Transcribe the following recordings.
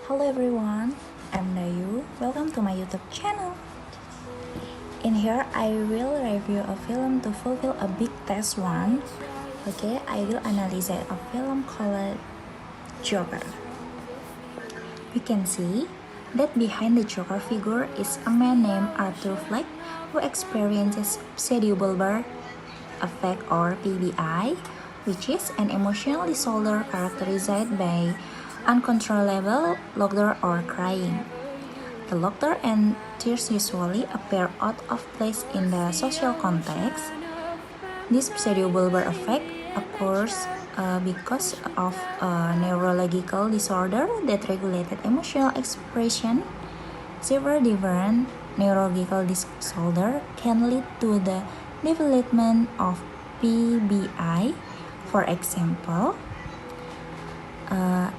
Hello everyone, I'm Nayu. Welcome to my YouTube channel. In here, I will review a film to fulfill a big test one. Okay, I will analyze a film called Joker. We can see that behind the Joker figure is a man named Arthur Fleck who experiences pseudobulbar affect or PBI, which is an emotional disorder characterized by uncontrollable laughter or crying. The laughter and tears usually appear out of place in the social context. This pseudobulbar effect occurs because of a neurological disorder that regulated emotional expression. Several different neurological disorders can lead to the development of PBI. For example,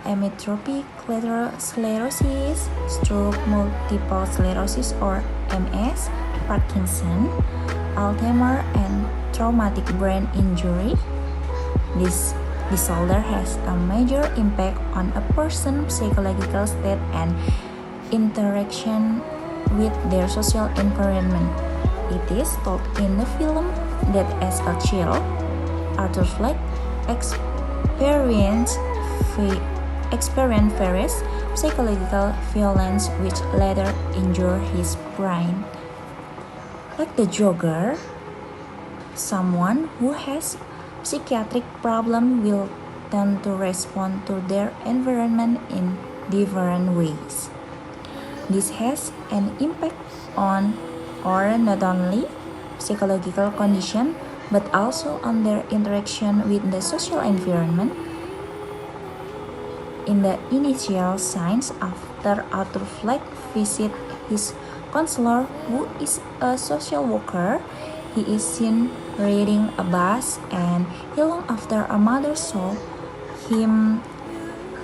amyotrophic lateral sclerosis, stroke, multiple sclerosis or MS, Parkinson, Alzheimer, and traumatic brain injury. This disorder has a major impact on a person's psychological state and interaction with their social environment. It is told in the film that as a child, Arthur Fleck experienced various psychological violence which later injured his brain. Like the Joker, someone who has psychiatric problem will tend to respond to their environment in different ways. This has an impact on or not only psychological condition but also on their interaction with the social environment. In the initial signs after Arthur Fleck visit his counselor, who is a social worker, he is seen riding a bus, and he long after a mother saw him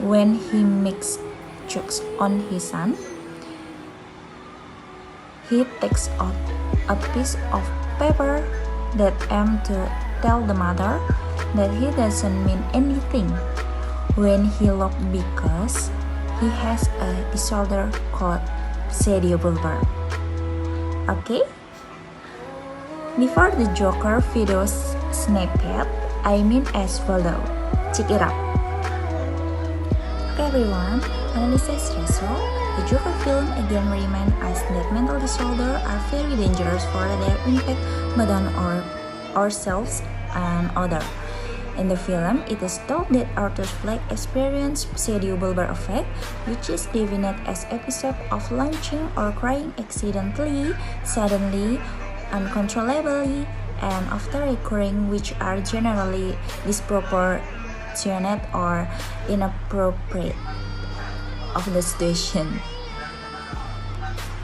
when he makes jokes on his son. He takes out a piece of paper that aims to tell the mother that he doesn't mean anything when he laughs because he has a disorder called pseudobulbar. Okay? Before the Joker videos snippet, I mean as follow. Check it out. Okay everyone, analysis result. The Joker film again reminds us that mental disorders are very dangerous for their impact both on ourselves and others. In the film, it is told that Arthur Fleck experienced pseudobulbar effect, which is defined as episode of launching or crying accidentally, suddenly, uncontrollably, and after recurring, which are generally disproportionate or inappropriate of the situation.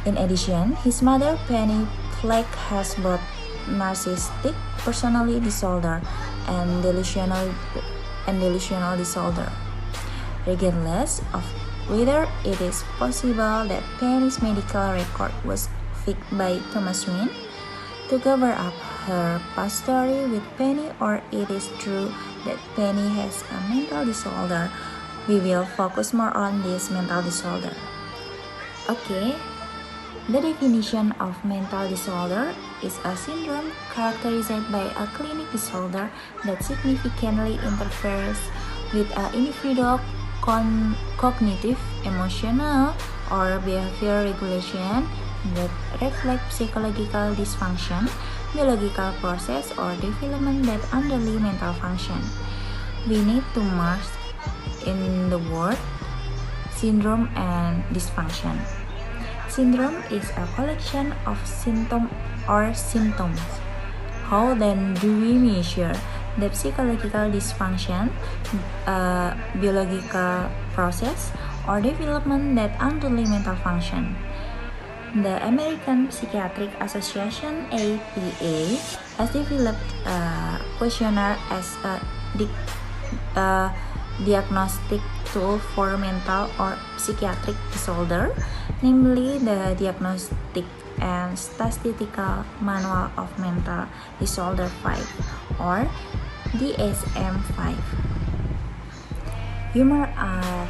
In addition, his mother, Penny Fleck, has both narcissistic personality disorder and delusional disorder. Regardless of whether it is possible that Penny's medical record was faked by Thomas Wayne to cover up her past story with Penny, or it is true that Penny has a mental disorder, we will focus more on this mental disorder. Okay. The definition of mental disorder is a syndrome characterized by a clinical disorder that significantly interferes with an individual's cognitive, emotional, or behavioral regulation that reflects psychological dysfunction, biological process, or development that underlie mental function. We need to merge in the word syndrome and dysfunction. Syndrome is a collection of symptoms. How then do we measure the psychological dysfunction, biological process, or development that underlie mental function? The American Psychiatric Association (APA) has developed a questionnaire as a diagnostic tool for mental or psychiatric disorder, namely the Diagnostic and Statistical Manual of Mental Disorder 5 or DSM-5. Humor are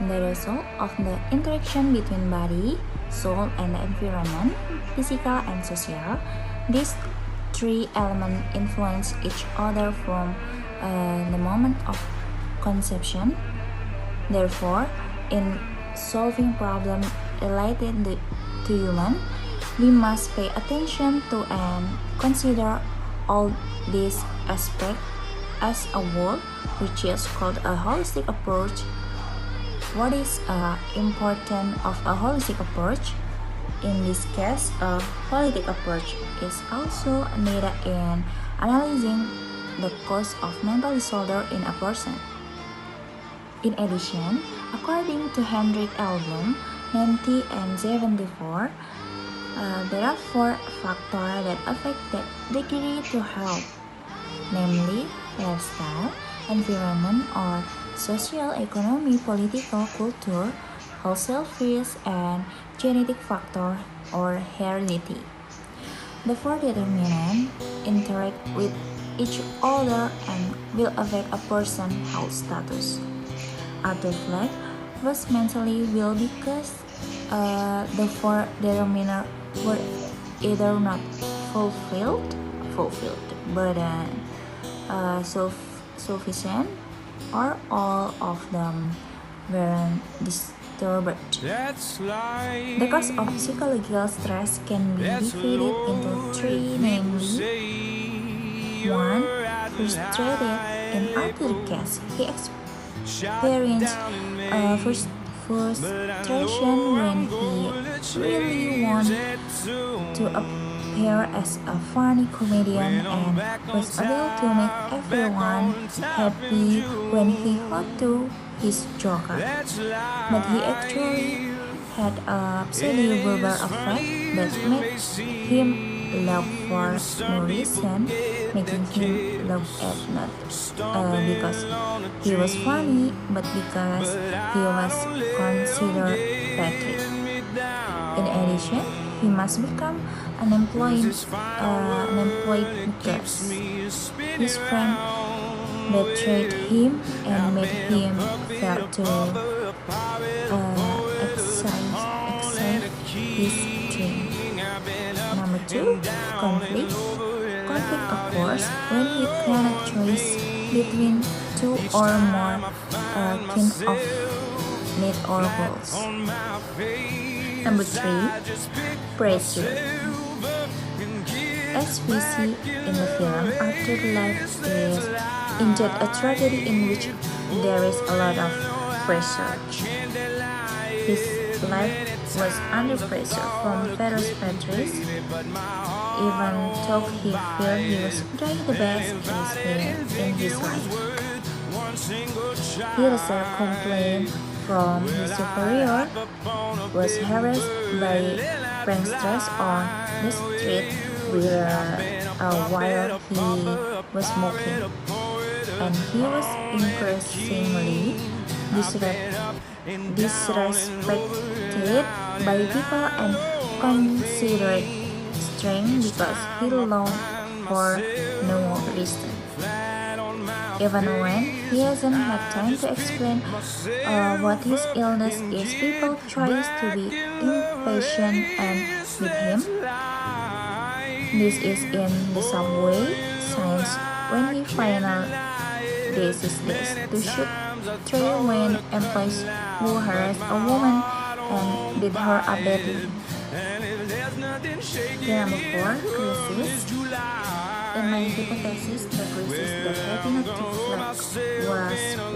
The result of the interaction between body, soul, and the environment, physical and social. These three elements influence each other from the moment of conception. Therefore, in solving problems related to human, we must pay attention to and consider all these aspects as a whole, which is called a holistic approach. What is important of a holistic approach? In this case, a holistic approach is also needed in analyzing the cause of mental disorder in a person. In addition, according to Hendrik Album, 1974, there are four factors that affect the degree to health, namely lifestyle, environment or social, economy, political, culture, wholesale fees, and genetic factor or heredity. The four determinants interact with each other and will affect a person's health status. Other flag was mentally well because the four determinants were either not fulfilled, but sufficient, or all of them weren't disturbed. The cause of psychological stress can be divided into three, namely 1. Frustrated. In other case, he experienced frustration when he really wanted to appear as a funny comedian and was able to make everyone happy when he held to his joker. But he actually had a pseudo-verbal effect that made him laugh for no reason, making him laugh at not because he was funny, but because he was considered pathetic. In addition, he must become unemployed because his friend betrayed him and made him fail to exercise his dream. Number 2, conflict. Conflict occurs when he cannot choose between two or more kinds of needs or goals. Number 3, pressure. As we see in the film, Arthur's life is indeed a tragedy in which there is a lot of pressure. His life was under pressure from various factors, even though he felt he was doing the best in his life. He received complaints from his superior, was harassed by pranksters on the street while he was smoking, and he was increasingly disrespected by people and considered strange because he longed for no reason. Even when he hasn't had time to explain what his illness is, people try to be impatient and with him. This is in the subway signs when he finally decides to shoot 3 men employees who harassed a woman and beat her up badly. Number 4, crisis. In my hypothesis, the crisis that happened to Fleck was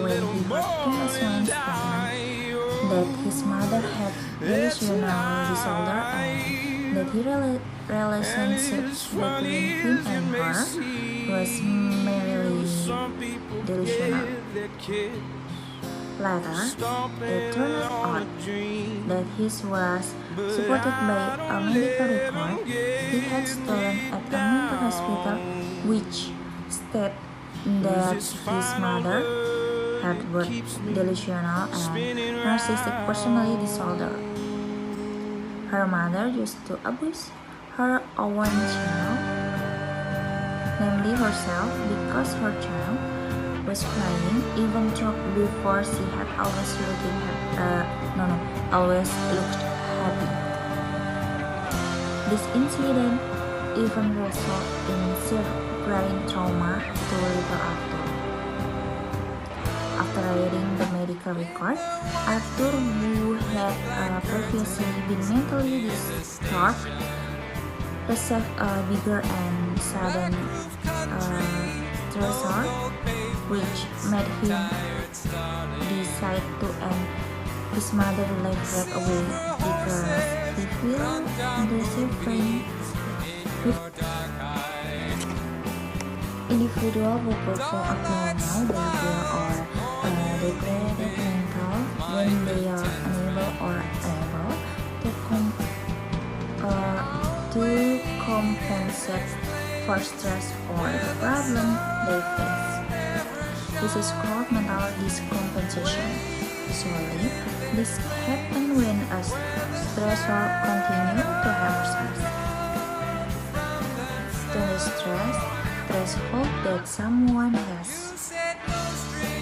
when he became a science statement that his mother had delusional disorder and that his relationship between him and her was merely delusional. Later, it turned out that he was supported by a medical record he had stolen at a mental hospital, which stated that his mother had both delusional and narcissistic personality disorder. Her mother used to abuse her own child, namely herself, because her child was crying, even though before she had always looked happy. This incident even resulted in severe brain trauma to little Arthur. After reading the medical record, Arthur, who had previously been mentally disturbed, received a bigger and sudden stressor, which made him decide to end his mother's life right away because he felt the suffering with individuals who perform abnormal behavior or degraded mental when they are unable or able to compensate for stress or the problem they face. This is called mental discompensation. Usually, this happens when a stressor continues to have stress. The stress threshold that someone has.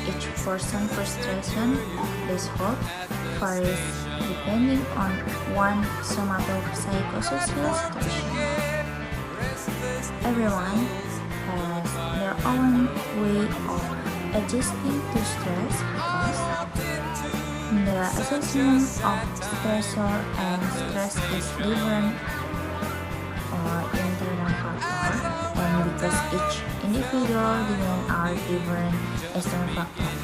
Each person's frustration threshold varies depending on one's somatopsychosocial situation. Everyone has their own way of adjusting to stress because the assessment of stressor and stress is different or internal factor, and because each individual demands are different external factors.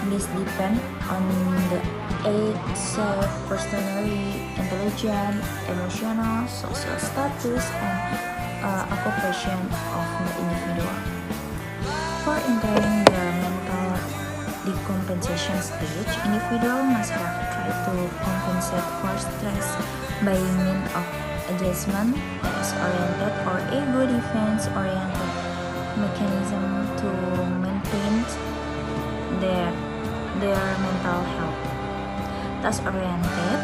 This depends on the age, sex, personality, intelligence, emotional, social status, and occupation of the individual. For entering the mental decompensation stage, individual must have tried to compensate for stress by means of adjustment, task-oriented or ego defense-oriented mechanism to maintain their mental health. Task-oriented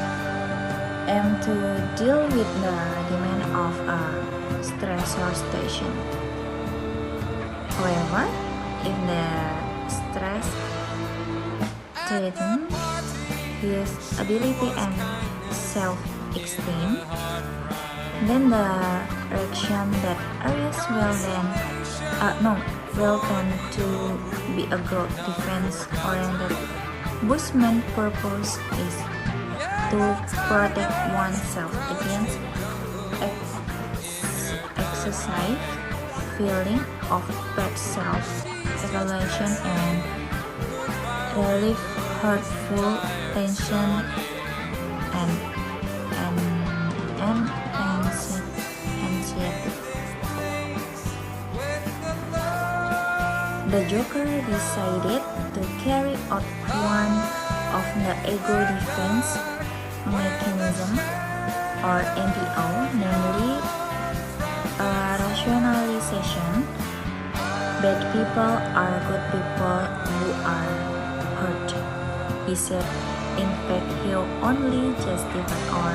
aim to deal with the demand of a stressor station. However, if the stress threatens his ability and self-esteem, then the reaction that areas will tend to be a growth defense-oriented. Boost's purpose is to protect oneself against excessive feeling of bad self-evaluation and relieve hurtful tension and anxiety. The Joker decided to carry out one of the ego defense mechanism or NDO, namely rationalization. Bad people are good people who are hurt. He said, in fact, he only justified or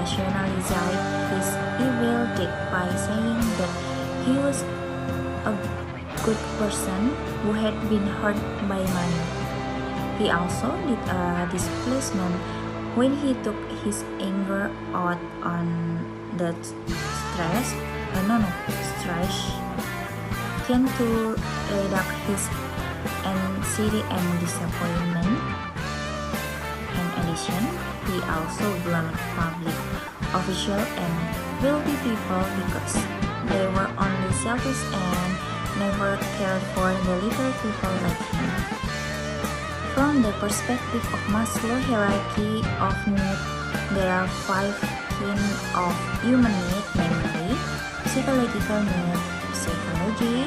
rationalized his evil deed by saying that he was a good person who had been hurt by money. He also did a displacement when he took his anger out on the stress can to reduce his anxiety and disappointment. In addition, he also blamed public officials and wealthy people because they were only selfish and never cared for the little people like him. From the perspective of Maslow's hierarchy of needs, there are 5 kinds of human needs, namely psychological needs, psychology,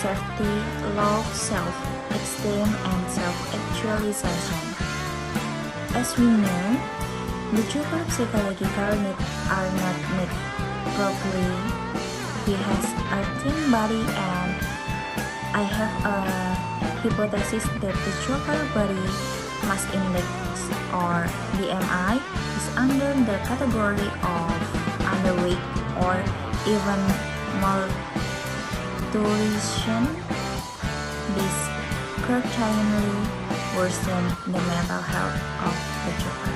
safety, love, self-esteem, and self-actualization. As we know, the Joker's psychological needs are not met properly. He has a thin body, and I have a hypothesis that the Joker body mass index or BMI is under the category of underweight or even malnutrition. this certainly worsen the mental health of the Joker.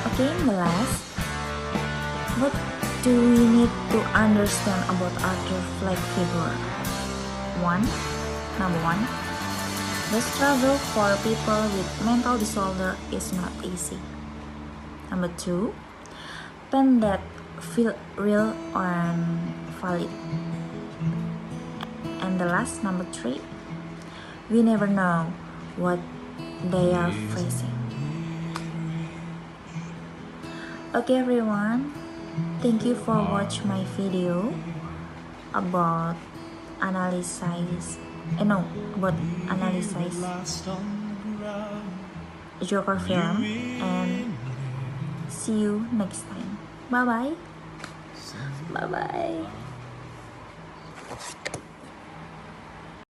Okay, the last, what do we need to understand about Arthur Fleck figure? Number one, the struggle for people with mental disorder is not easy. Number two, pain that feel real and valid. And the last, number three, we never know what they are facing. Okay everyone, thank you for watching my video about analyze Joker film, and see you next time. Bye bye.